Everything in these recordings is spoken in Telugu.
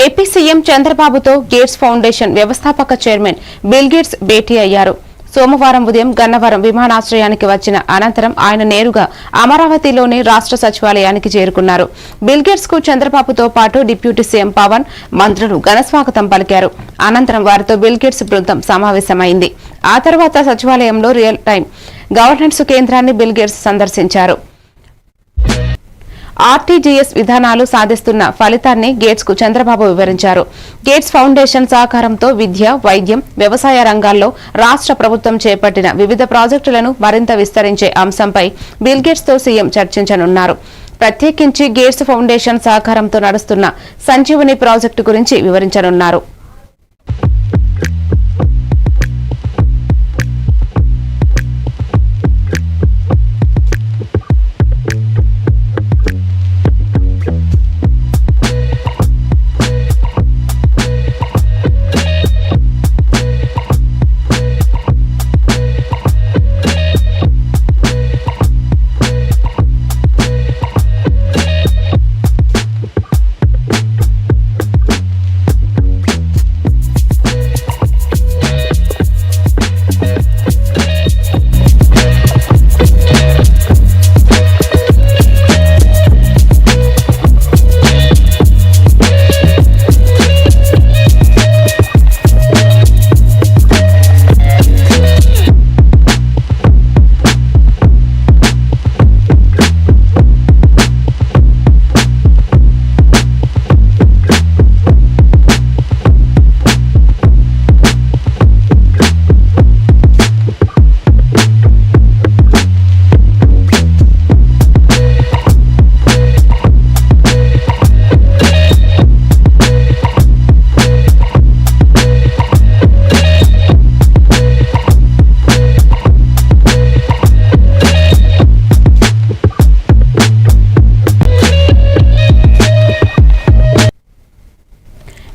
ఏపీ సీఎం చంద్రబాబుతో గేట్స్ ఫౌండేషన్ వ్యవస్థాపక చైర్మన్ బిల్ గేట్స్ భేటీ అయ్యారు. సోమవారం ఉదయం గన్నవరం విమానాశ్రయానికి వచ్చిన అనంతరం ఆయన నేరుగా అమరావతిలోని రాష్ట్ర సచివాలయానికి చేరుకున్నారు. బిల్ గేట్స్ కు చంద్రబాబుతో పాటు డిప్యూటీ సీఎం పవన్, మంత్రులు ఘనస్వాగతం పలికారు. అనంతరం వారితో బిల్ గేట్స్ బృందం సమావేశమైంది. ఆ తర్వాత సచివాలయంలో రియల్ టైం గవర్నెన్స్ కేంద్రాన్ని బిల్ గేట్స్ సందర్శించారు. ఆర్టీజీఎస్ విధానాలు సాధిస్తున్న ఫలితాన్ని గేట్స్ కు చంద్రబాబు వివరించారు. గేట్స్ ఫౌండేషన్ సహకారంతో విద్య, వైద్యం, వ్యవసాయ రంగాల్లో రాష్ట్ర ప్రభుత్వం చేపట్టిన వివిధ ప్రాజెక్టులను మరింత విస్తరించే అంశంపై బిల్ గేట్స్ తో సీఎం చర్చించనున్నారు. ప్రత్యేకించి గేట్స్ ఫౌండేషన్ సహకారంతో నడుస్తున్న సంజీవని ప్రాజెక్టు గురించి వివరించనున్నారు.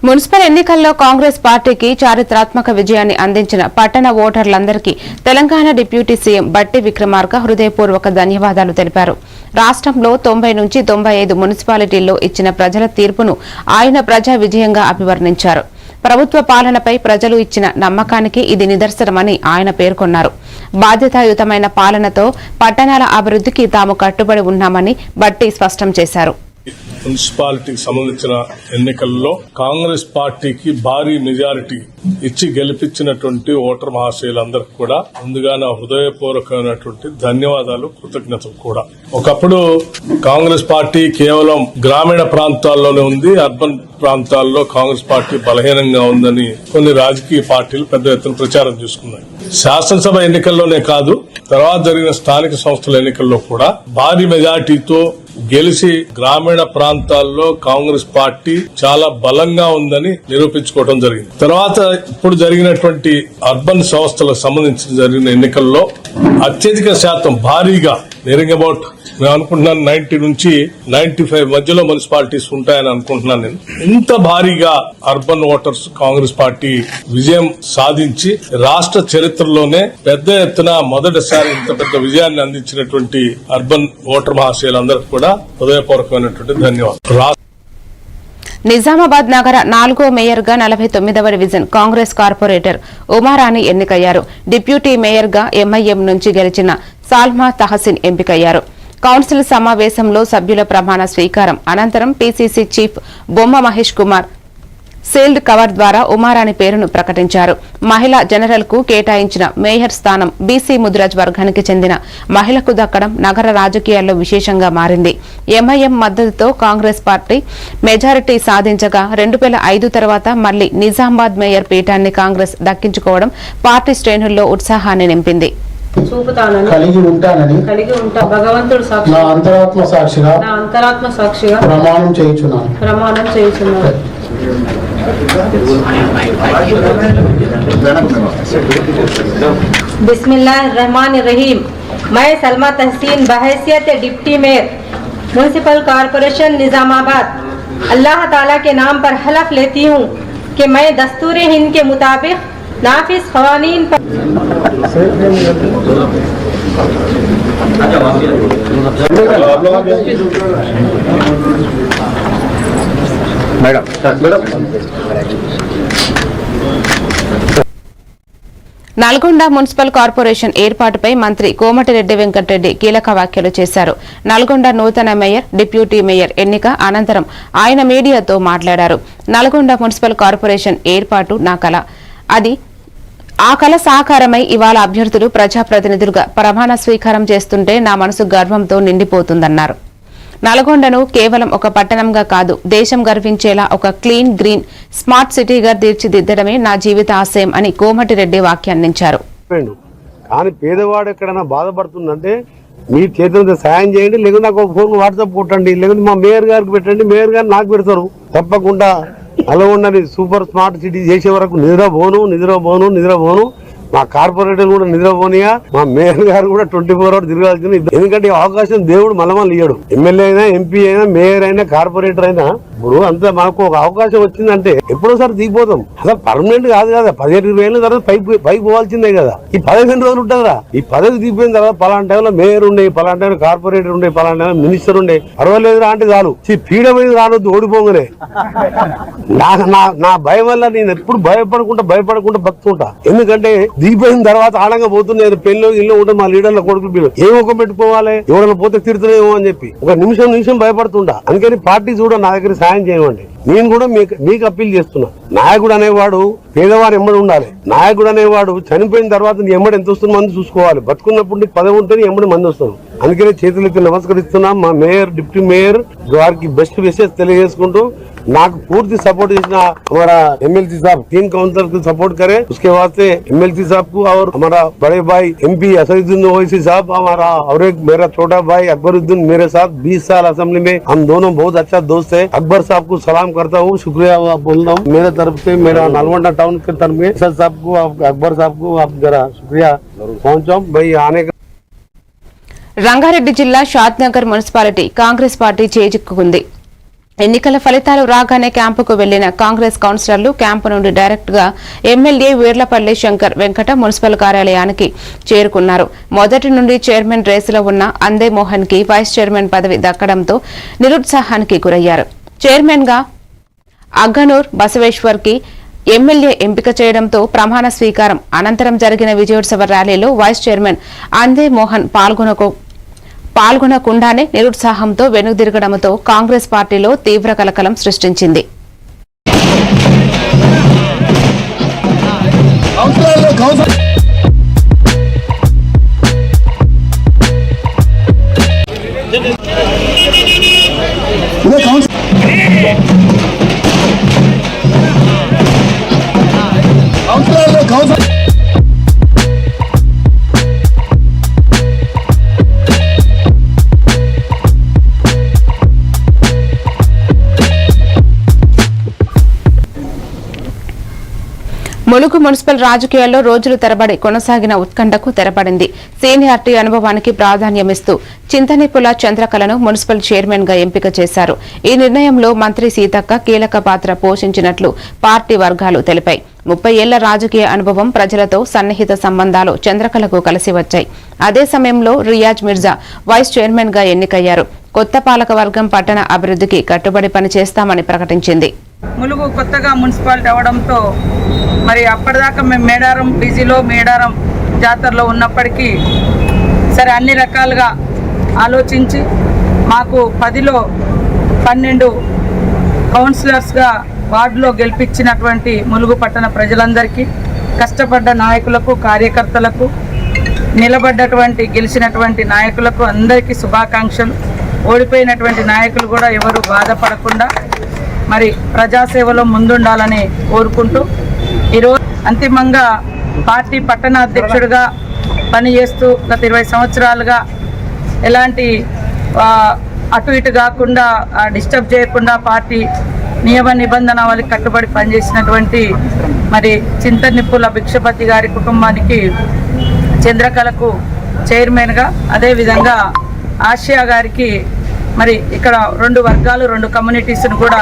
మున్సిపల్ ఎన్నికల్లో కాంగ్రెస్ పార్టీకి చారిత్రాత్మక విజయాన్ని అందించిన పట్టణ ఓటర్లందరికీ తెలంగాణ డిప్యూటీ సీఎం బట్టి విక్రమార్క హృదయపూర్వక ధన్యవాదాలు తెలిపారు. రాష్ట్రంలో 90 నుంచి 95 మున్సిపాలిటీల్లో ఇచ్చిన ప్రజల తీర్పును ఆయన ప్రజా విజయంగా అభివర్ణించారు. ప్రభుత్వ పాలనపై ప్రజలు ఇచ్చిన నమ్మకానికి ఇది నిదర్శనమని ఆయన పేర్కొన్నారు. బాధ్యతాయుతమైన పాలనతో పట్టణాల అభివృద్ధికి తాము కట్టుబడి ఉన్నామని బట్టి స్పష్టం చేశారు. మున్సిపాలిటీకి సంబంధించిన ఎన్నికల్లో కాంగ్రెస్ పార్టీకి భారీ మెజారిటీ ఇచ్చి గెలిపించినటువంటి ఓటర్ మహాశయులందరికీ కూడా ముందుగా నా హృదయపూర్వకమైనటువంటి ధన్యవాదాలు, కృతజ్ఞతలు కూడా. ఒకప్పుడు కాంగ్రెస్ పార్టీ కేవలం గ్రామీణ ప్రాంతాల్లోనే ఉంది, అర్బన్ ప్రాంతాల్లో కాంగ్రెస్ పార్టీ బలహీనంగా ఉందని కొన్ని రాజకీయ పార్టీలు పెద్ద ఎత్తున ప్రచారం చేసుకున్నాయి. శాసనసభ ఎన్నికల్లోనే కాదు, తర్వాత జరిగిన స్థానిక సంస్థల ఎన్నికల్లో కూడా భారీ మెజార్టీతో గెలిచి గ్రామీణ ప్రాంతాల్లో కాంగ్రెస్ పార్టీ చాలా బలంగా ఉందని నిరూపించుకోవడం జరిగింది. తర్వాత ఇప్పుడు జరిగినటువంటి అర్బన్ సంస్థలకు సంబంధించి జరిగిన ఎన్నికల్లో అత్యధిక శాతం భారీగా నియరింగ్ అబౌట్ నేను అనుకుంటున్నాను 90 నుంచి 95 మధ్యలో మున్సిపాలిటీస్ ఉంటాయని అనుకుంటున్నాను నేను. ఇంత భారీగా అర్బన్ ఓటర్స్ కాంగ్రెస్ పార్టీ విజయం సాధించి రాష్ట్ర చరిత్రలోనే పెద్ద ఎత్తున మొదటిసారి ఇంత పెద్ద విజయాన్ని అందించినటువంటి అర్బన్ ఓటర్ మహాశయులందరికీ కూడా హృదయపూర్వకమైనటువంటి ధన్యవాదాలు. నిజామాబాద్ నగర 4వ మేయర్ గా 49వ డివిజన్ కాంగ్రెస్ కార్పొరేటర్ ఉమారాణి ఎన్నికయ్యారు. డిప్యూటీ మేయర్ గా ఎంఐఎం నుంచి గెలిచిన సాల్మా తహసిన్ ఎంపికయ్యారు. కౌన్సిల్ సమావేశంలో సభ్యుల ప్రమాణ స్వీకారం అనంతరం పీసీసీ చీఫ్ బొమ్మ మహేష్ కుమార్ సీల్డ్ కవర్ ద్వారా ఉమారాణి పేరును ప్రకటించారు. మహిళా జనరల్ కు కేటాయించిన మేయర్ స్థానం బీసీ ముద్రాజ్ వర్గానికి చెందిన మహిళకు దక్కడం నగర రాజకీయాల్లో విశేషంగా మారింది. ఎంఐఎం మద్దతుతో కాంగ్రెస్ పార్టీ మెజారిటీ సాధించగా 2005 తర్వాత మళ్లీ నిజామాబాద్ మేయర్ పీఠాన్ని కాంగ్రెస్ దక్కించుకోవడం పార్టీ శ్రేణుల్లో ఉత్సాహాన్ని నింపింది. కలిగి ఉంటానని భగవంతుడు నా అంతరాత్మ సాక్షిగా ప్రమాణం చేయుచున్నాను. बिस्मिल्लाहिर्रहमानिर्रहीम। मैं सलमा तहसीन बहैसियत deputy mayor municipal corporation Nizamabad Allah ताला के नाम पर हलफ लेती हूँ कि मैं दस्तूर हिंद के मुताबिक नाफिज क़वानीन पर నల్గొండ మున్సిపల్ కార్పొరేషన్ ఏర్పాటుపై మంత్రి కోమటిరెడ్డి వెంకటరెడ్డి కీలక వ్యాఖ్యలు చేశారు. నల్గొండ నూతన మేయర్, డిప్యూటీ మేయర్ ఎన్నిక అనంతరం ఆయన మీడియాతో మాట్లాడారు. నల్గొండ మున్సిపల్ కార్పొరేషన్ ఏర్పాటు నా కల. ఆ కల సాకారమై ఇవాళ అభ్యర్థులు ప్రజాప్రతినిధులుగా ప్రమాణ స్వీకారం చేస్తుంటే నా మనసు గర్వంతో నిండిపోతుందన్నారు. నల్గొండను కేవలం ఒక పట్టణంగా కాదు, దేశం గర్వించేలా ఒక క్లీన్, గ్రీన్, స్మార్ట్ సిటీగా తీర్చిదిద్దడమే నా జీవిత ఆశయం అని కోమటిరెడ్డి వ్యాఖ్యానించారు. కానీ పేదవాడు ఎక్కడైనా బాధపడుతుందంటే మీ చేతులతో సాయం చేయండి, లేకుంటే నాకు ఫోన్ వాట్సాప్ కొట్టండి, లేకుంటే మా మేయర్ గారికి పెట్టండి, మేయర్ గారు నాకు పెడతారు. తప్పకుండా నల్గొండని సూపర్ స్మార్ట్ సిటీ చేసే వరకు నిద్రపోను. మా కార్పొరేటర్ కూడా నిద్రపోనియా, మా మేయర్ గారు కూడా 24 hours తిరగాల్సింది. ఎందుకంటే ఈ అవకాశం దేవుడు మళ్ళీ ఇయ్యడు. ఎమ్మెల్యే అయినా, ఎంపీ అయినా, మేయర్ అయినా, కార్పొరేటర్ అయినా ఇప్పుడు అంతా మనకు ఒక అవకాశం వచ్చిందంటే ఎప్పుడోసారి దిగిపోతాం. అసలు పర్మనెంట్ కాదు కదా, 17-20 ఏళ్ళ తర్వాత పైకి పోవాల్సిందే కదా. ఈ 15 రోజులు ఉంటుందిరా. ఈ పదవి దిగిపోయిన తర్వాత పలానా టైంలో మేయర్ ఉండే, పలానా టైంలో కార్పొరేటర్ ఉండే, పలానా టైంలో మినిస్టర్ ఉండే, పర్వాలేదురా అంటే చాలు. పీడమైంది రానొద్దు, ఓడిపోగానే. నా భయం వల్ల నేను ఎప్పుడు భయపడకుండా బతుకుంటా. ఎందుకంటే దిగిపోయిన తర్వాత ఆడంగా పోతున్నాయి పెళ్ళి ఇల్లు ఉంటే మా లీడర్ల కొడుకులు పిల్లలు ఏ ముఖం పెట్టుకోవాలి, ఎవరైనా పోతే తిడుతున్నాయేమో అని చెప్పి ఒక నిమిషం భయపడుతుంటా. అందుకని పార్టీ కూడా నా దగ్గర సాయం చేయమండి. నేను కూడా మీకు అప్పీల్ చేస్తున్నా. నాయకుడు అనేవాడు పేదవాడు ఎమ్మడి ఉండాలి. నాయకుడు అనేవాడు చనిపోయిన తర్వాత నీ ఎమ్మడి ఎంత వస్తుంది మంది చూసుకోవాలి. బతుకున్నప్పుడు నీకు పదవి ఉంటే ఎమ్మడి మంది వస్తుంది. అందుకనే చేతులకి నమస్కరిస్తున్నాం. మా మేయర్, డిప్యూటీ మేయర్ వారికి బెస్ట్ విషెస్ తెలియజేసుకుంటూ నాకు పూర్తి सपोर्ट देना हमारा एमएलसी साहब 3 काउंसिलर को सपोर्ट करे। उसके वास्ते एमएलसी साहब को और हमारा बड़े भाई एमपी असदुद्दीन ओवैसी साहब हमारा और एक मेरा छोटा भाई अकबरुद्दीन मेरे साथ 20 साल असेंबली में हम दोनों बहुत अच्छा दोस्त है। अकबर साहब को सलाम करता हूँ, शुक्रिया बोलता हूँ मेरे तरफ से, मेरा नलगोंडा टाउन के तरफ में साहब को, अकबर साहब को आप जरा शुक्रिया पहुँचाओ भाई आने का। రంగారెడ్డి జిల్లా షాద్నగర్ మున్సిపాలిటీ కాంగ్రెస్ పార్టీ చేజిక్కుంది. ఎన్నికల ఫలితాలు రాగానే క్యాంపుకు వెళ్లిన కాంగ్రెస్ కౌన్సిలర్లు క్యాంపు నుండి డైరెక్ట్ గా ఎమ్మెల్యే వీర్లపల్లి శంకర్ వెంకట మున్సిపల్ కార్యాలయానికి చేరుకున్నారు. మొదటి నుండి చైర్మన్ రేసులో ఉన్న అందే మోహన్ కి వైస్ చైర్మన్ పదవి దక్కడంతో నిరుత్సాహానికి గురయ్యారు. చైర్మన్ గా అగ్గనూర్ బసవేశ్వర్ కి ఎమ్మెల్యే ఎంపిక చేయడంతో ప్రమాణ స్వీకారం అనంతరం జరిగిన విజయోత్సవ ర్యాలీలో వైస్ చైర్మన్ అందే మోహన్ పాల్గొనకుండానే నిరుత్సాహంతో వెనుదిరగడంతో కాంగ్రెస్ పార్టీలో తీవ్ర కలకలం సృష్టించింది. ములుగు మున్సిపల్ రాజకీయాల్లో రోజులు తరబడి కొనసాగిన ఉత్కంఠకు తెరపడింది. సీనియారిటీ అనుభవానికి ప్రాధాన్యమిస్తూ చింతనిపుల చంద్రకళను మున్సిపల్ చైర్మన్ గా ఎంపిక చేశారు. ఈ నిర్ణయంలో మంత్రి సీతక్క కీలక పాత్ర పోషించినట్లు పార్టీ వర్గాలు తెలిపాయి. 30 ఏళ్ల రాజకీయ అనుభవం, ప్రజలతో సన్నిహిత సంబంధాలు చంద్రకళకు కలిసి వచ్చాయి. అదే సమయంలో రియాజ్ మిర్జా వైస్ చైర్మన్ గా ఎన్నికయ్యారు. కొత్త పాలక వర్గం పట్టణ అభివృద్ధికి కట్టుబడి పనిచేస్తామని ప్రకటించింది. ములుగు కొత్తగా మున్సిపాలిటీ అవడంతో మరి అప్పటిదాకా మేము మేడారం బీజీలో మేడారం జాతరలో ఉన్నప్పటికీ సరే అన్ని రకాలుగా ఆలోచించి మాకు 10లో 12 కౌన్సిలర్స్గా వార్డులో గెలిపించినటువంటి ములుగు పట్టణ ప్రజలందరికీ, కష్టపడ్డ నాయకులకు, కార్యకర్తలకు, నిలబడ్డటువంటి గెలిచినటువంటి నాయకులకు అందరికీ శుభాకాంక్షలు. ఓడిపోయినటువంటి నాయకులు కూడా ఎవరు బాధపడకుండా మరి ప్రజాసేవలో ముందుండాలని కోరుకుంటూ ఈరోజు అంతిమంగా పార్టీ పట్టణ అధ్యక్షుడిగా పనిచేస్తూ గత 20 సంవత్సరాలుగా ఎలాంటి అటు ఇటు కాకుండా డిస్టర్బ్ చేయకుండా పార్టీ నియమ నిబంధనలకు కట్టుబడి పనిచేసినటువంటి మరి చింతనిప్పుల భిక్షపతి గారి కుటుంబానికి చంద్రకళకు చైర్మన్గా, అదేవిధంగా ఆసియా గారికి మరి ఇక్కడ 2 వర్గాలు 2 కమ్యూనిటీస్ను కూడా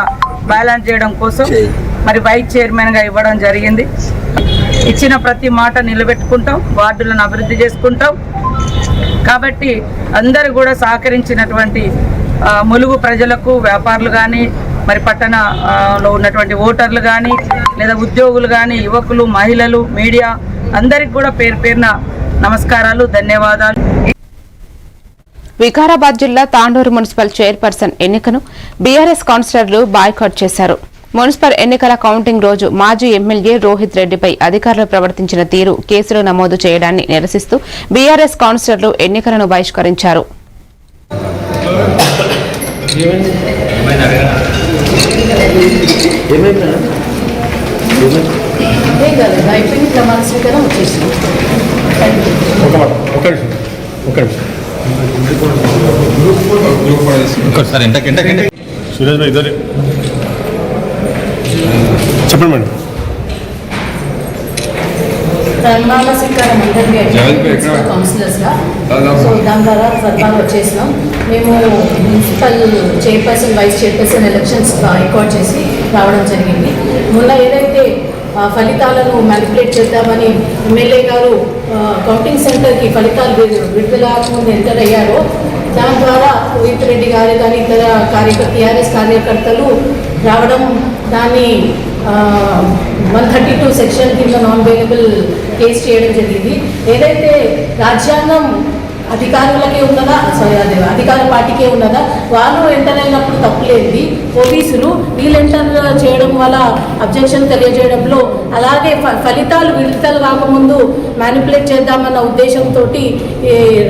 బ్యాలెన్స్ చేయడం కోసం మరి వైస్ చైర్మన్గా ఇవ్వడం జరిగింది. ఇచ్చిన ప్రతి మాట నిలబెట్టుకుంటాం, వార్డులను అభివృద్ధి చేసుకుంటాం. కాబట్టి అందరూ కూడా సహకరించినటువంటి ములుగు ప్రజలకు, వ్యాపారులు కానీ, మరి పట్టణంలో ఉన్నటువంటి ఓటర్లు కానీ లేదా ఉద్యోగులు కానీ యువకులు మహిళలు మీడియా అందరికి కూడా పేరు పేరున నమస్కారాలు, ధన్యవాదాలు. వికారాబాద్ జిల్లా తాండూరు మున్సిపల్ చైర్పర్సన్ ఎన్నికను బీఆర్ఎస్ కౌన్సిలర్లు బాయ్కాట్ చేశారు. మున్సిపల్ ఎన్నికల కౌంటింగ్ రోజు మాజీ ఎమ్మెల్యే రోహిత్ రెడ్డిపై అధికారులు ప్రవర్తించిన తీరు కేసులు నమోదు చేయడాన్ని నిరసిస్తూ బీఆర్ఎస్ కౌన్సిలర్లు ఎన్నికలను బహిష్కరించారు. సురేష్ భాయ్ ఇద్దరు చెప్పండి మేడం. తెలంగాణ స్వీకారం కౌన్సిలర్స్గా సో దాని ద్వారా సర్కార్ వచ్చేసినాం. మేము municipal chairperson vice chairperson elections boycott చేసి రావడం జరిగింది. మొన్న ఏదైతే ఫలితాలను మ్యానిపులేట్ చేద్దామని ఎమ్మెల్యే గారు కౌంటింగ్ సెంటర్కి ఫలితాలు విడుదల ముందు ఎంటర్ అయ్యారో దాని ద్వారా రోహిత్ రెడ్డి గారు కానీ ఇతర టీఆర్ఎస్ కార్యకర్తలు రావడం దాన్ని 132 సెక్షన్ కింద నాన్ బెయిలబుల్ కేసు చేయడం జరిగింది. ఏదైతే రాజ్యాంగం అధికారులకే ఉన్నదా, అధికార పార్టీకే ఉన్నదా, వాళ్ళు ఎంటర్ అయినప్పుడు తప్పులేంది, పోలీసులు వీళ్ళు ఎంటర్ చేయడం వల్ల అబ్జెక్షన్ తెలియజేయడంలో, అలాగే ఫలితాలు విడుదల రాకముందు మ్యానిపులేట్ చేద్దామన్న ఉద్దేశంతో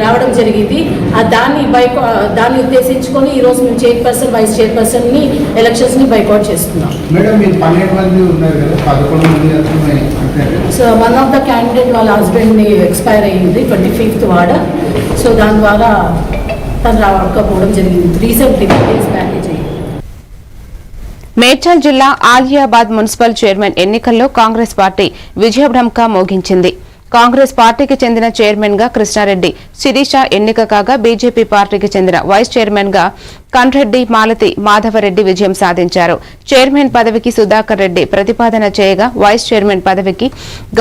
రావడం జరిగింది. దాన్ని ఉద్దేశించుకొని ఈరోజు మేము చైర్పర్సన్ వైస్ చైర్పర్సన్ని ఎలక్షన్స్ని బైకాట్ చేస్తున్నాం. So one of the candidate వాళ్ళ హస్బెండ్ని ఎక్స్పైర్ అయ్యింది 25th వార్డ్. సో దాని ద్వారా తను రావకపోవడం జరిగింది. రీసెంట్లీ బ్యారేజ్ అయ్యింది. మేడ్చల్ జిల్లా ఆలియాబాద్ మున్సిపల్ చైర్మన్ ఎన్నికల్లో కాంగ్రెస్ పార్టీ విజయఢంకా మోగించింది. కాంగ్రెస్ పార్టీకి చెందిన చైర్మన్ గా కృష్ణారెడ్డి శిరీష ఎన్నిక కాగా బీజేపీ పార్టీకి చెందిన వైస్ చైర్మన్ గా కండ్రెడ్డి మాలతి మాధవరెడ్డి విజయం సాధించారు. చైర్మన్ పదవికి సుధాకర్ రెడ్డి ప్రతిపాదన చేయగా వైస్ చైర్మన్ పదవికి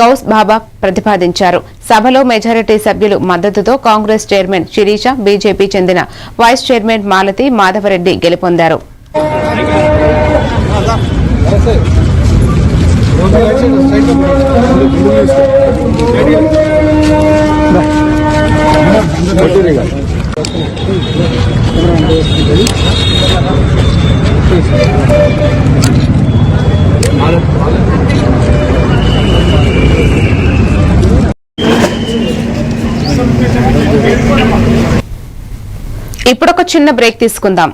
గౌస్ బాబా ప్రతిపాదించారు. సభలో మెజారిటీ సభ్యులు మద్దతుతో కాంగ్రెస్ చైర్మన్ శిరీష, బీజేపీ చెందిన వైస్ చైర్మన్ మాలతి మాధవరెడ్డి గెలుపొందారు. ఇప్పుడొక చిన్న బ్రేక్ తీసుకుందాం.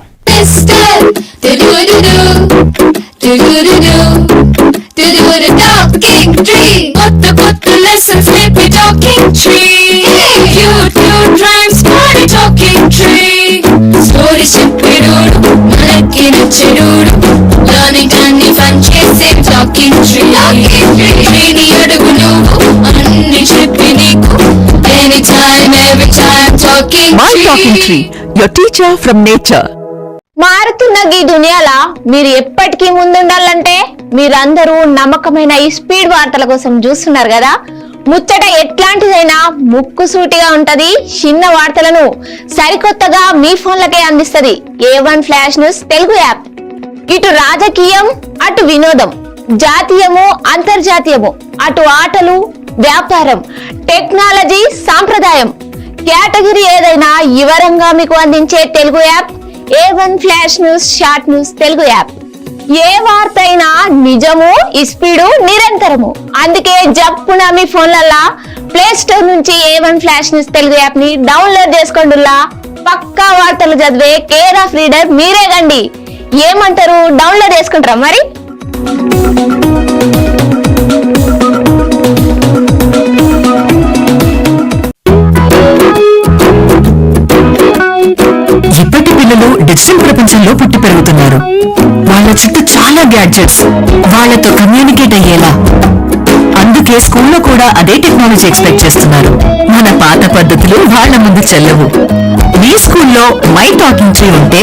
My Talking Tree, your teacher from nature. మారుతున్న ఈ దునియాలా మీరు ఎప్పటికీ ముందుండాలంటే మీరందరూ నమ్మకమైన ఈ స్పీడ్ వార్తల కోసం చూస్తున్నారు కదా. ముచ్చట ఎట్లాంటిదైనా ముక్కుసూటిగా ఉంటది. చిన్న వార్తలను సరికొత్తగా మీ ఫోన్లకే అందిస్తది A1 flash news Telugu app. ఇటు రాజకీయం, అటు వినోదం, జాతీయము, అంతర్జాతీయము, అటు ఆటలు, వ్యాపారం, టెక్నాలజీ, సాంప్రదాయం, కేటగిరీ ఏదైనా వివరంగా మీకు అందించే Telugu app A1 flash news short news Telugu app. ఏ వార్త అయినా నిజము, స్పీడు, నిరంతరము. అందుకే జప్పున మీ ఫోన్లల్లా ప్లే స్టోర్ నుంచి A1 flash news Telugu app ని డౌన్లోడ్ చేసుకోండిలా. పక్కా వార్తలు చదివే కేర్ ఆఫ్ రీడర్ మీరే గండి. ఏమంటారు, డౌన్లోడ్ చేసుకుంటారా మరి? ఇప్పటి పిల్లలు డిజిటల్ ప్రపంచంలో పుట్టి పెరుగుతున్నారు. వాళ్ళ చుట్టూ చాలా గ్యాడ్జెట్స్, వాళ్ళతో కమ్యూనికేట్ అయ్యేలా. అందుకే స్కూల్లో కూడా అదే టెక్నాలజీ ఎక్స్పెక్ట్ చేస్తున్నారు. మన పాత పద్ధతులు వాళ్ళ ముందు చెల్లవు. మీ స్కూల్లో మై టాకింగ్ ట్రీ ఉంటే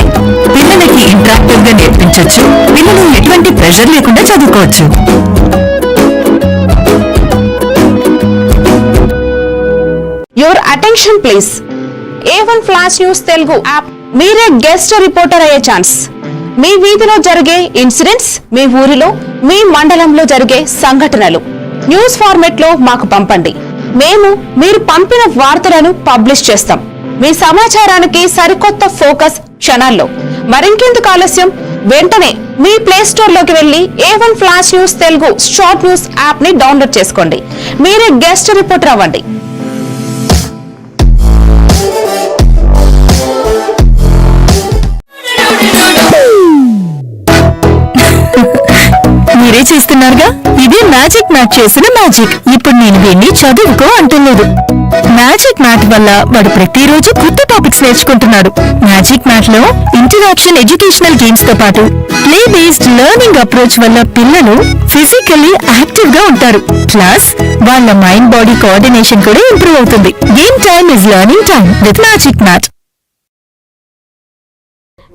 పిల్లలకి ఇంటరాక్టివ్ గా నేర్పించొచ్చు. పిల్లలు ఎటువంటి ప్రెషర్ లేకుండా చదువుకోవచ్చు. Your attention please. A1 flash news Telugu app మీరే గెస్ట్ రిపోర్టర్ అయ్యే ఛాన్స్. మీ వీధిలో జరిగే ఇన్సిడెంట్స్, మీ ఊరిలో, మీ మండలంలో జరిగే సంఘటనలు న్యూస్ ఫార్మెట్ లో మాకు పంపండి. మేము మీరు పంపిన వార్తలను పబ్లిష్ చేస్తాం. మీ సమాచారానికి సరికొత్త ఫోకస్ క్షణాల్లో. మరింకెందుకు ఆలస్యం, వెంటనే మీ ప్లే స్టోర్ లోకి వెళ్లి A1 flash news Telugu short news app ని డౌన్లోడ్ చేసుకోండి. మీరే గెస్ట్ రిపోర్టర్ అవ్వండి. మీరే చేస్తున్నారుగా, ఇదే మ్యాజిక్ మ్యాట్ చేసిన మ్యాజిక్. ఇప్పుడు నేను వీడిని చదువుకో అంటులేదు. మ్యాజిక్ మ్యాట్ వల్ల వాడు ప్రతిరోజు కొత్త టాపిక్స్ నేర్చుకుంటున్నాడు. మ్యాజిక్ మ్యాట్ లో ఇంటరాక్షన్ ఎడ్యుకేషనల్ గేమ్స్ తో పాటు ప్లే బేస్డ్ లెర్నింగ్ అప్రోచ్ వల్ల పిల్లలు ఫిజికల్లీ యాక్టివ్ గా ఉంటారు. ప్లస్ వాళ్ళ మైండ్ బాడీ కోఆర్డినేషన్ కూడా ఇంప్రూవ్ అవుతుంది. Game time is learning time with magic mat.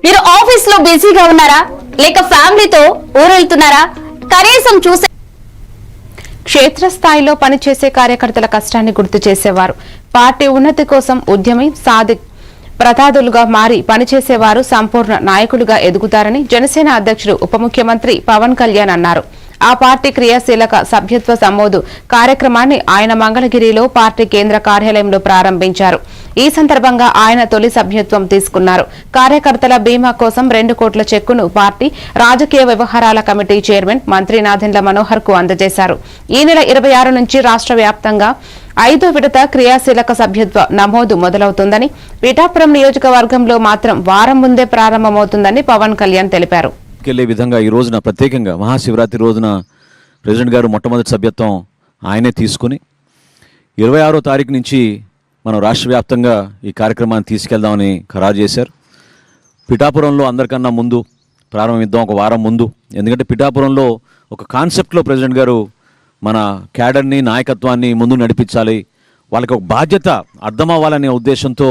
మీరు ఆఫీస్ లో బిజీగా ఉన్నారా, లేక ఫ్యామిలీతో ఊరెళ్తున్నారా? కనీసం చూసే క్షేత్రస్థాయిలో పనిచేసే కార్యకర్తల కష్టాన్ని గుర్తు చేసేవారు. పార్టీ ఉన్నతి కోసం ఉద్యమి ప్రతాదులుగా మారి పనిచేసేవారు సంపూర్ణ నాయకులుగా ఎదుగుతారని జనసేన అధ్యక్షుడు ఉప ముఖ్యమంత్రి పవన్ కళ్యాణ్ అన్నారు. ఆ పార్టీ క్రియాశీలక సభ్యత్వ సమోదు కార్యక్రమాన్ని ఆయన మంగళగిరిలో పార్టీ కేంద్ర కార్యాలయంలో ప్రారంభించారు. ఈ సందర్భంగా ఆయన తొలి సభ్యత్వం తీసుకున్నారు. కార్యకర్తల బీమా కోసం 2 కోట్ల చెక్కును పార్టీ రాజకీయ వ్యవహారాల కమిటీ చైర్మన్ మంత్రి నాదెండ్ల మనోహర్ కు అందజేశారు. ఈ నెల 26 నుంచి రాష్ట్ర వ్యాప్తంగా 5వ విడత క్రియాశీలక సభ్యత్వ నమోదు మొదలవుతుందని, పిఠాపురం నియోజకవర్గంలో మాత్రం వారం ముందే ప్రారంభమవుతుందని పవన్ కళ్యాణ్ తెలిపారు. వెళ్ళే విధంగా ఈ రోజున ప్రత్యేకంగా మహాశివరాత్రి రోజున ప్రెసిడెంట్ గారు మొట్టమొదటి సభ్యత్వం ఆయనే తీసుకుని 26వ తారీఖు నుంచి మనం రాష్ట్ర వ్యాప్తంగా ఈ కార్యక్రమాన్ని తీసుకెళ్దామని ఖరారు చేశారు. పిఠాపురంలో అందరికన్నా ముందు ప్రారంభిద్దాం, ఒక వారం ముందు. ఎందుకంటే పిఠాపురంలో ఒక కాన్సెప్ట్లో ప్రెసిడెంట్ గారు మన క్యాడర్ని, నాయకత్వాన్ని ముందు నడిపించాలి, వాళ్ళకి ఒక బాధ్యత అర్థం అవ్వాలనే ఉద్దేశంతో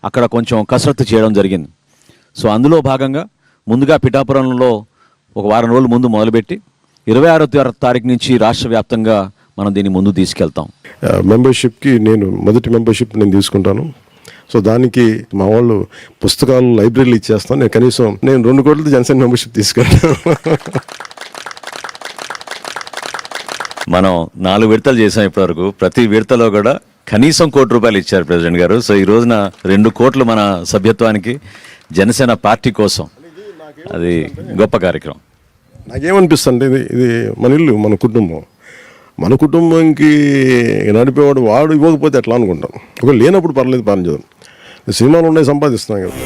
అక్కడ కొంచెం కసరత్తు చేయడం జరిగింది. సో అందులో భాగంగా ముందుగా పిఠాపురంలో ఒక వారం రోజులు ముందు మొదలుపెట్టి 26వ తారీఖు నుంచి రాష్ట్ర వ్యాప్తంగా మనం దీన్ని ముందు తీసుకెళ్తాం. మెంబర్షిప్కి మొదటి మెంబర్షిప్ నేను తీసుకుంటాను. సో దానికి మా వాళ్ళు పుస్తకాలు లైబ్రరీలు ఇచ్చేస్తాను. నేను 2 కోట్లతో జనసేన మెంబర్షిప్ తీసుకుంటాను. మనం 4 విడతలు చేసాం ఇప్పటివరకు. ప్రతి విడతలో కూడా కనీసం ₹1 కోటి ఇచ్చారు ప్రెసిడెంట్ గారు. సో ఈ రోజున 2 కోట్లు మన సభ్యత్వానికి జనసేన పార్టీ కోసం. అది గొప్ప కార్యక్రమం. నాకేమనిపిస్తుంది, ఇది మన ఇల్లు, మన కుటుంబంకి నడిపేవాడు వాడు ఇవ్వకపోతే ఎట్లా అనుకుంటాం. ఒకవేళ లేనప్పుడు పర్లేదు, పనిచేద్దాం. సినిమాలు ఉన్నాయి, సంపాదిస్తున్నాం కదా.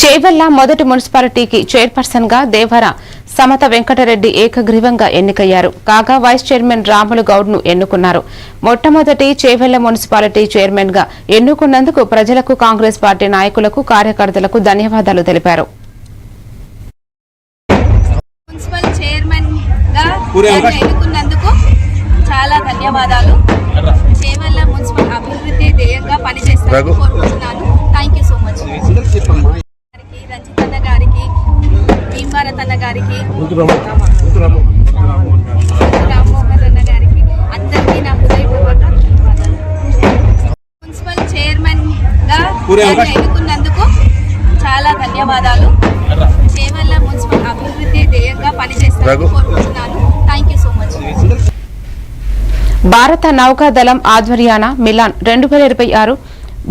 చేవెళ్ల మొదటి మున్సిపాలిటీకి చైర్పర్సన్ గా దేవర సమత వెంకటరెడ్డి ఏకగ్రీవంగా ఎన్నికయ్యారు. కాగా వైస్ చైర్మన్ రాములు గౌడ్ ను ఎన్నుకున్నారు. మొట్టమొదటి చేవెళ్ల మున్సిపాలిటీ చైర్మన్ గా ఎన్నుకున్నందుకు ప్రజలకు, కాంగ్రెస్ పార్టీ నాయకులకు, కార్యకర్తలకు ధన్యవాదాలు తెలిపారు. మున్సిపల్ చైర్మన్ గా ఎన్నుకున్నందుకు చాలా ధన్యవాదాలు. చేవెళ్ల మున్సిపల్ అభివృద్ధి ధ్యేయంగా పనిచేస్తానని కోరుకుంటున్నాను. Thank you so much. రంజితన్న గారికి, భీమభారతన్న గారికి, రామ్మోహన్ అన్న గారికి అందరికీ నా హృదయపూర్వక ధన్యవాదాలు. మున్సిపల్ చైర్మన్ గా ఎన్నుకున్నందుకు చాలా ధన్యవాదాలు. చేవెళ్ల మున్సిపల్ అభివృద్ధి ధ్యేయంగా పనిచేస్తానని కోరుకుంటున్నాను. Thank you so much. భారత నౌకాదళం ఆధ్వర్యాన మిలాన్ 2026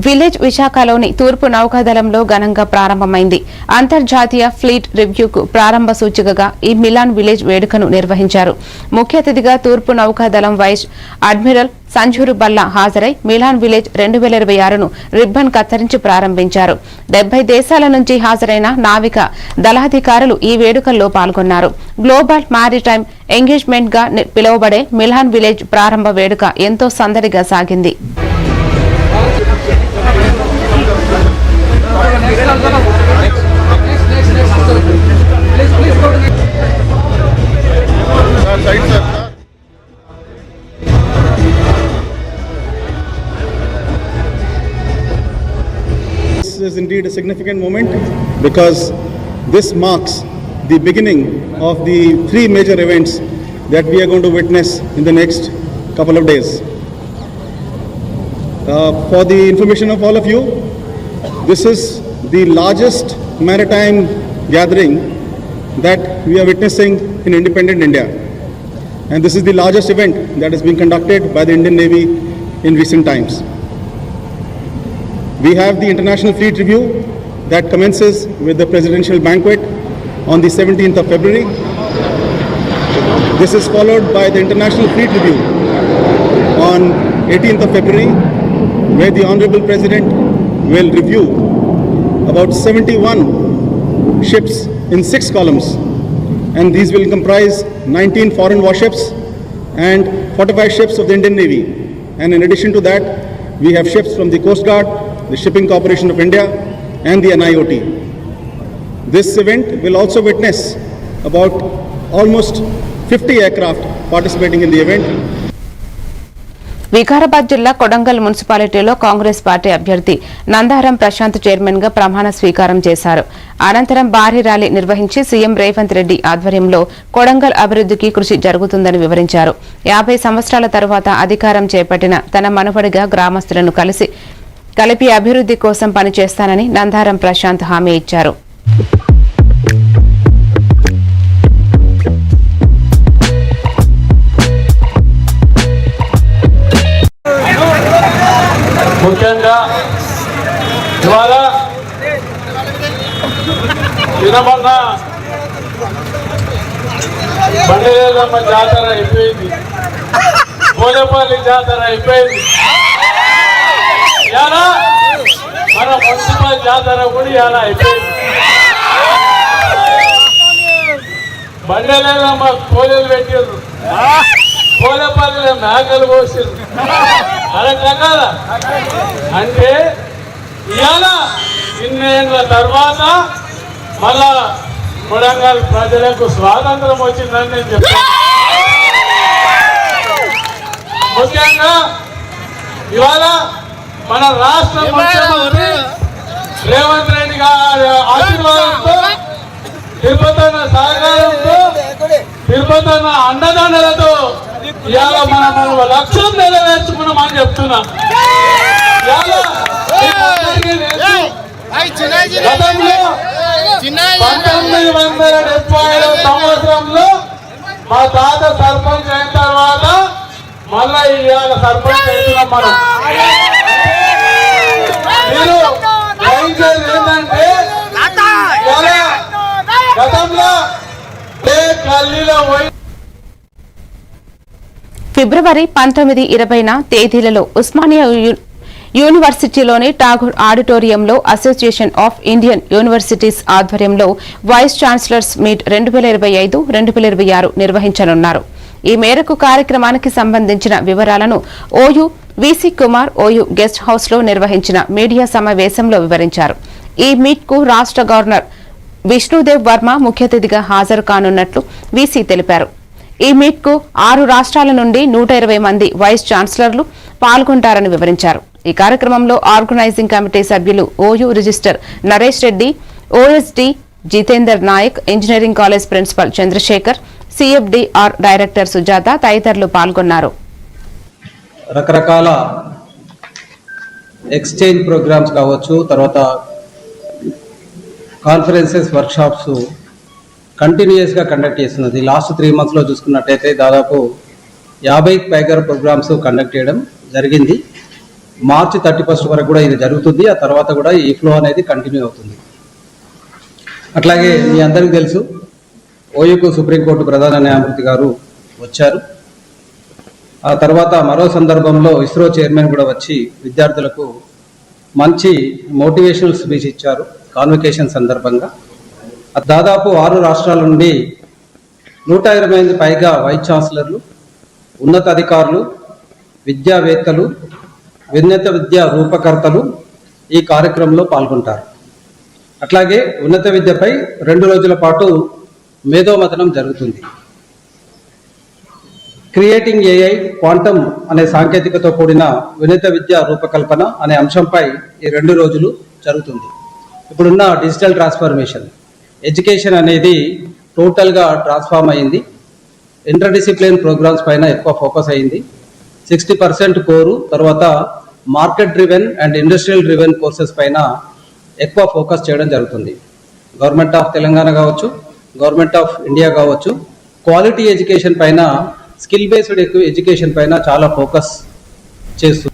విలేజ్ విశాఖలోని తూర్పు నౌకాదళంలో ఘనంగా ప్రారంభమైంది. అంతర్జాతీయ ఫ్లీట్ రివ్యూకు ప్రారంభ సూచికగా ఈ మిలాన్ విలేజ్ వేడుకను నిర్వహించారు. ముఖ్య అతిథిగా తూర్పు నౌకాదళం వైస్ అడ్మిరల్ సంజూరు బల్లా హాజరై మిలాన్ విలేజ్ 2026ను రిబ్బన్ కత్తిరించి ప్రారంభించారు. 70 దేశాల నుంచి హాజరైన నావిక దళాధికారులు ఈ వేడుకల్లో పాల్గొన్నారు. గ్లోబల్ మారిటైమ్ ఎంగేజ్మెంట్ గా పిలువబడే మిలాన్ విలేజ్ ప్రారంభ వేడుక ఎంతో సందడిగా సాగింది. This is indeed a significant moment because this marks the beginning of the 3 major events that we are going to witness in the next couple of days. For the information of all of you, this is the largest maritime gathering that we are witnessing in independent India. And this is the largest event that is being conducted by the Indian Navy in recent times. We have the International Fleet Review that commences with the presidential banquet on the 17th of February. This is followed by the International Fleet Review on 18th of February, where the Honorable President will review about 71 ships in 6 columns, and these will comprise 19 foreign warships and 45 ships of the Indian Navy. And in addition to that, we have ships from the Coast Guard, the Shipping Corporation of India, and the NIOT. This event will also witness about almost 50 aircraft participating in the event. Vikarabad జిల్లా కొడంగల్ మున్సిపాలిటీలో కాంగ్రెస్ పార్టీ అభ్యర్థి నందారం ప్రశాంత్ చైర్మన్ గా ప్రమాణ స్వీకారం చేశారు. అనంతరం భారీ ర్యాలీ నిర్వహించి సీఎం రేవంత్ రెడ్డి ఆధ్వర్యంలో కొడంగల్ అభివృద్ధికి కృషి జరుగుతుందని వివరించారు. 50 సంవత్సరాల తరువాత అధికారం చేపట్టిన తన మనవడిగా గ్రామస్తులను కలిపి అభివృద్ధి కోసం పనిచేస్తానని నందారం ప్రశాంత్ హామీ ఇచ్చారు. ముఖ్యంగా ఇవాళ వినమన్న బండిలేదమ్మ జాతర అయిపోయింది, పోలేపల్లి జాతర అయిపోయింది, ఇలా మన మున్సిపల్ జాతర కూడా ఇలా అయిపోయింది. బండిలేదమ్మ కోలేలు పెట్టారు, పోలేపల్లిలో మేకలు కోసారు. అలా అంటే ఇవాళ ఇన్నేళ్ల తర్వాత మళ్ళా కొడంగల్ ప్రజలకు స్వాతంత్రం వచ్చిందని నేను చెప్తాను. ముఖ్యంగా ఇవాళ మన రాష్ట్ర ముఖ్యమంత్రి రేవంత్ రెడ్డి గారి ఆశీర్వాదంతో, తిరుపతన్న సహకారంతో, తిరుపతన్న అండదండలతో ఇవాళ మనం లక్ష్యం నెరవేర్చుకున్నామని చెప్తున్నా. గతంలో 1975 సంవత్సరంలో మా తాత సర్పంచ్ అయిన తర్వాత మళ్ళా ఇవాళ సర్పంచ్ అవుతున్నాం మనం. మీరు గ్రహించేది ఏంటంటే గతంలో గల్లీలో పోయి ఫిబ్రవరి 19, 20 తేదీలలో ఉస్మానియా యూనివర్సిటీలోని ఠాగూర్ ఆడిటోరియంలో అసోసియేషన్ ఆఫ్ ఇండియన్ యూనివర్సిటీస్ ఆధ్వర్యంలో వైస్ ఛాన్సలర్స్ మీట్ 2025-2026 నిర్వహించనున్నారు. ఈ మేరకు కార్యక్రమానికి సంబంధించిన వివరాలను OU VC Kumar OU guest house లో నిర్వహించిన మీడియా సమావేశంలో వివరించారు. ఈ మీట్ కు రాష్ట్ర గవర్నర్ విష్ణుదేవ్ వర్మ ముఖ్య అతిథిగా హాజరు కానున్నట్లు వీసీ తెలిపారు. ఈ మీట్ కు 6 రాష్ట్రాల నుండి 120 మంది వైస్ ఛాన్సలర్లు పాల్గొంటారని వివరించారు. ఈ కార్యక్రమంలో ఆర్గనైజింగ్ కమిటీ సభ్యులు OU register Naresh Reddy, OSD Jitender Nayak, engineering college principal Chandrashekar, CFDR director Sujatha తదితరులు పాల్గొన్నారు. రకరకాల ఎక్స్చేంజ్ ప్రోగ్రామ్స్ కావచ్చు, తర్వాత కాన్ఫరెన్సెస్, వర్క్షాప్స్ కంటిన్యూస్గా కండక్ట్ చేస్తున్నది. లాస్ట్ 3 monthsలో చూసుకున్నట్టయితే దాదాపు 50కి పైగా ప్రోగ్రామ్స్ కండక్ట్ చేయడం జరిగింది. మార్చి 31 వరకు కూడా ఇది జరుగుతుంది. ఆ తర్వాత కూడా ఈ ఫ్లో అనేది కంటిన్యూ అవుతుంది. అట్లాగే మీ అందరికీ తెలుసు, ఓయూకు సుప్రీంకోర్టు ప్రధాన న్యాయమూర్తి గారు వచ్చారు. ఆ తర్వాత మరో సందర్భంలో ఇస్రో చైర్మన్ కూడా వచ్చి విద్యార్థులకు మంచి మోటివేషనల్ స్పీచ్ ఇచ్చారు కాన్వకేషన్ సందర్భంగా. దాదాపు 6 రాష్ట్రాల నుండి 120 మంది పైగా వైస్ ఛాన్సలర్లు, ఉన్నతాధికారులు, విద్యావేత్తలు, ఉన్నత విద్యా రూపకర్తలు ఈ కార్యక్రమంలో పాల్గొంటారు. అట్లాగే ఉన్నత విద్యపై 2 రోజుల పాటు మేధోమథనం జరుగుతుంది. క్రియేటింగ్ ఏఐ క్వాంటమ్ అనే సాంకేతికతో కూడిన వినూత్న విద్య రూపకల్పన అనే అంశంపై ఈ 2 రోజులు జరుగుతుంది. ఇప్పుడున్న డిజిటల్ ట్రాన్స్ఫర్మేషన్, ఎడ్యుకేషన్ అనేది టోటల్గా ట్రాన్స్ఫార్మ్ అయింది. ఇంటర్డిసిప్లిన్ ప్రోగ్రామ్స్ పైన ఎక్కువ ఫోకస్ అయింది. 60% కోరు, తర్వాత market driven and industrial driven courses పైన ఎక్కువ ఫోకస్ చేయడం జరుగుతుంది. గవర్నమెంట్ ఆఫ్ తెలంగాణ కావచ్చు, గవర్నమెంట్ ఆఫ్ ఇండియా కావచ్చు, క్వాలిటీ ఎడ్యుకేషన్ పైన, స్కిల్ బేస్డ్ ఎడ్యుకేషన్ పైన చాలా ఫోకస్ చేస్తుంది.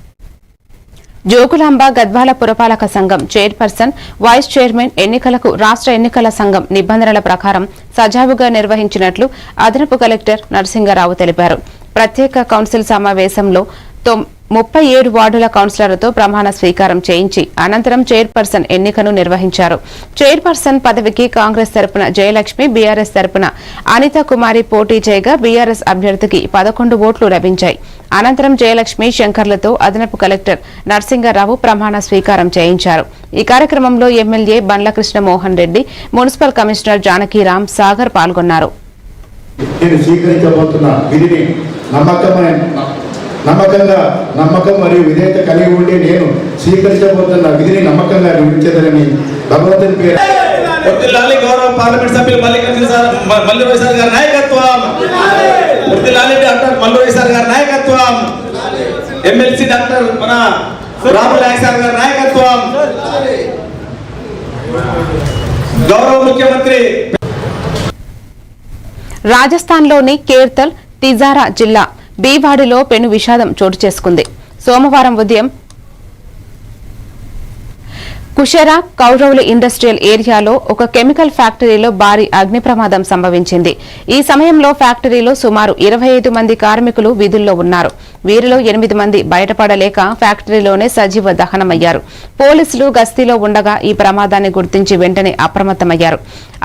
జోగులాంబ గద్వాల పురపాలక సంఘం చైర్పర్సన్, వైస్ చైర్మన్ ఎన్నికలకు రాష్ట్ర ఎన్నికల సంఘం నిబంధనల ప్రకారం సజావుగా నిర్వహించినట్లు అదనపు కలెక్టర్ నరసింగరావు తెలిపారు. ప్రత్యేక కౌన్సిల్ సమావేశంలో 37 వార్డుల కౌన్సిలర్లతో ప్రమాణ స్వీకారం చేయించి అనంతరం చైర్పర్సన్ ఎన్నికను నిర్వహించారు. చైర్పర్సన్ పదవికి కాంగ్రెస్ తరపున జయలక్ష్మి, బీఆర్ఎస్ తరపున అనితా కుమారి పోటీ చేయగా బీఆర్ఎస్ అభ్యర్థికి 11 ఓట్లు లభించాయి. అనంతరం జయలక్ష్మి, శంకర్లతో అదనపు కలెక్టర్ నరసింగరావు ప్రమాణ స్వీకారం చేయించారు. ఈ కార్యక్రమంలో ఎమ్మెల్యే బండ్ల కృష్ణ మోహన్ రెడ్డి, మున్సిపల్ కమిషనర్ జానకీరామ్ సాగర్ పాల్గొన్నారు. నమ్మకం మరియు విధేయత కలిగి ఉండి నేను స్వీకరించబోతున్న విధిని నమ్మకంగా నిర్వహించేదని భగవంతుని పేరు. గౌరవ పార్లమెంట్ సభ్యులు మల్లు సార్ గారి నాయకత్వం, డాక్టర్ మల్లు సార్ గారి నాయకత్వం, ఎమ్మెల్సీ డాక్టర్ మన రాములాయ్ సార్ గారి నాయకత్వం, గౌరవ ముఖ్యమంత్రి. రాజస్థాన్లోని కేర్తల్, తిజారా జిల్లా బీవాడిలో పెను విషాదం చోటు చేసుకుంది. సోమవారం ఉదయం కుషరా కౌరవుల ఇండస్ట్రియల్ ఏరియాలో ఒక కెమికల్ ఫ్యాక్టరీలో భారీ అగ్ని ప్రమాదం సంభవించింది. ఈ సమయంలో ఫ్యాక్టరీలో సుమారు 25 మంది కార్మికులు విధుల్లో ఉన్నారు. వీరిలో 8 మంది బయటపడలేక ఫ్యాక్టరీలోనే సజీవ దహనమయ్యారు. పోలీసులు గస్తీలో ఉండగా ఈ ప్రమాదాన్ని గుర్తించి వెంటనే అప్రమత్తమయ్యారు.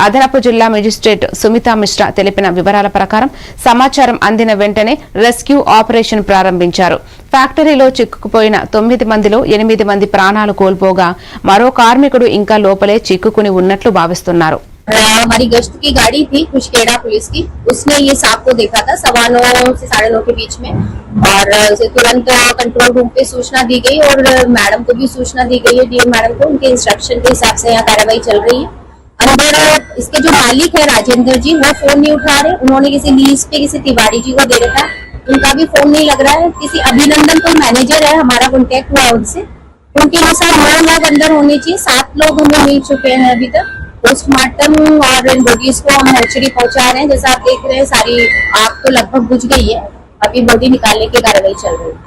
అదనపు జిల్లా మెజిస్ట్రేట్ సుమితా మిశ్రా తెలిపిన వివరాల ప్రకారం సమాచారం అందిన వెంటనే రెస్క్యూ ఆపరేషన్ ప్రారంభించారు. ఫ్యాక్టరీలో చిక్కుకుపోయిన 9 మందిలో 8 మంది ప్రాణాలు కోల్పోగా మరో కార్మికుడు ఇంకా లోపలే చిక్కుకుని ఉన్నట్లు భావిస్తున్నారు. हमारी गश्त की गाड़ी थी कुशकेड़ा पुलिस की, उसने ये सांप को देखा था 9:15 से 9:30 के बीच में, और उसे तुरंत कंट्रोल रूम पे सूचना दी गई और मैडम को भी सूचना दी गई है, डीएम मैडम को। उनके इंस्ट्रक्शन के हिसाब से यहाँ कार्रवाई चल रही है। अंदर इसके जो मालिक है राजेंद्र जी, वो फोन नहीं उठा रहे। उन्होंने किसी लीज पे किसी तिवारी जी को दे रखा है, उनका भी फोन नहीं लग रहा है। किसी अभिनंदन को मैनेजर है, हमारा कॉन्टेक्ट हुआ उनसे, उनके अनुसार 9 लोग अंदर होने चाहिए, 7 लोग हमें मिल चुके हैं अभी तक। पोस्टमार्टम और इन बॉडीज को हम मोर्चरी पहुंचा रहे हैं। जैसा आप देख रहे हैं सारी आग तो लगभग बुझ गई है, अभी बॉडी निकालने की कार्रवाई चल रही है।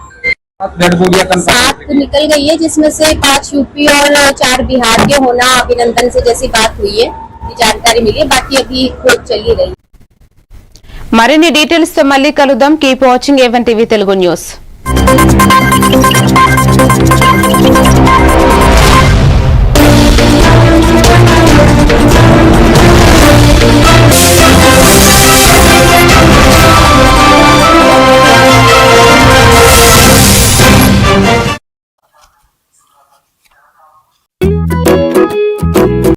7 निकल गई है, जिसमें से 5 यूपी और 4 बिहार के होना अभिनंदन से जैसी बात हुई है, ये जानकारी मिली है। बाकी अभी खोज चली रही है। మరిన్ని డీటెయిల్స్ తో మళ్ళీ కలుద్దాం. Keep watching A1 TV Telugu news.